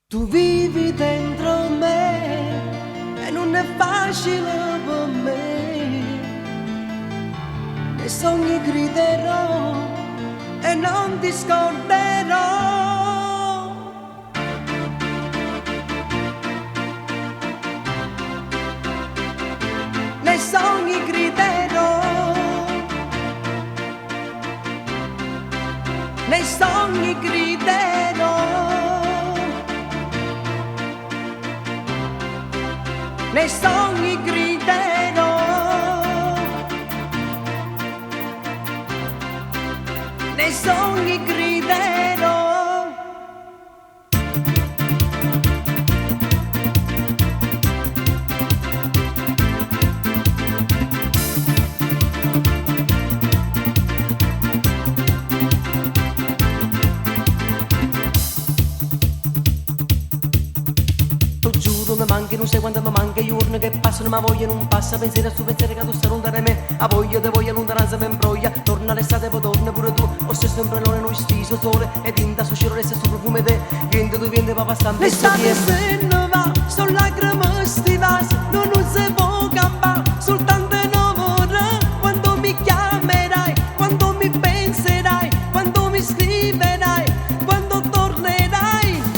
Tu vivi dentro me e non è facile per me. Nei sogni griderò e non ti scorderò. Nei sogni griderò, nei sogni griderò. Nei sogni griderò, nei sogni griderò. Giuro mi manchi, non sai quanto mi manca, i giorni che passano ma voglia non passa, pensiero su pensiero che tu stai lontano da me, a voglia di voglia lontananza mi imbroglia, torna l'estate poi torna pure tu, o se sempre non è noi stiso sole, ed in da su cielo resta sul profumo te, vieni tu vieni papà sta l'estate se ne va, sono lacrime stivate, non si può campare, soltanto in amore, quando mi chiamerai, quando mi penserai, quando mi scriverai, quando tornerai.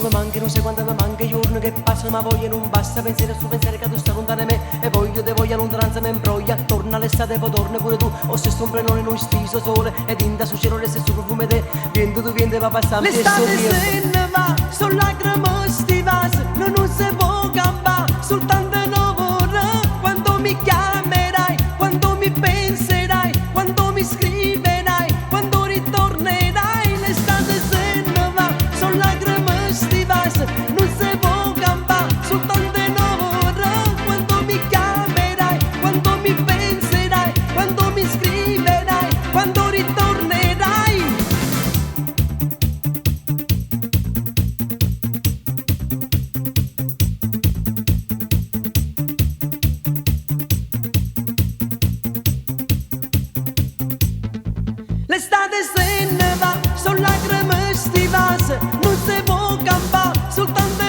Mi manca, non sai quanto mi manca, i giorni che passano ma voglia non basta, pensiero su pensiero che tu stai lontano da me, e voglio te voglia lontananza mi imbroglia, torna l'estate poi torna pure tu, o se sempre non è noi stiso sole, ed in da su cielo resta sul profumo te, vieni tu vieni papà sta l'estate se ne va, sono lacrime stivate, non si può campare, soltanto in amore, quando mi chiamerai, quando mi penserai, quando mi scriverai, quando ritornerai, l'estate se ne va, sono lacrime stivate, non si può campare, soltanto in amore, quando mi chiamerai, quando mi penserai, quando mi scriverai, quando ritornerai. L'estate se ne va, sono lacrime stivate, non si può campare, soltanto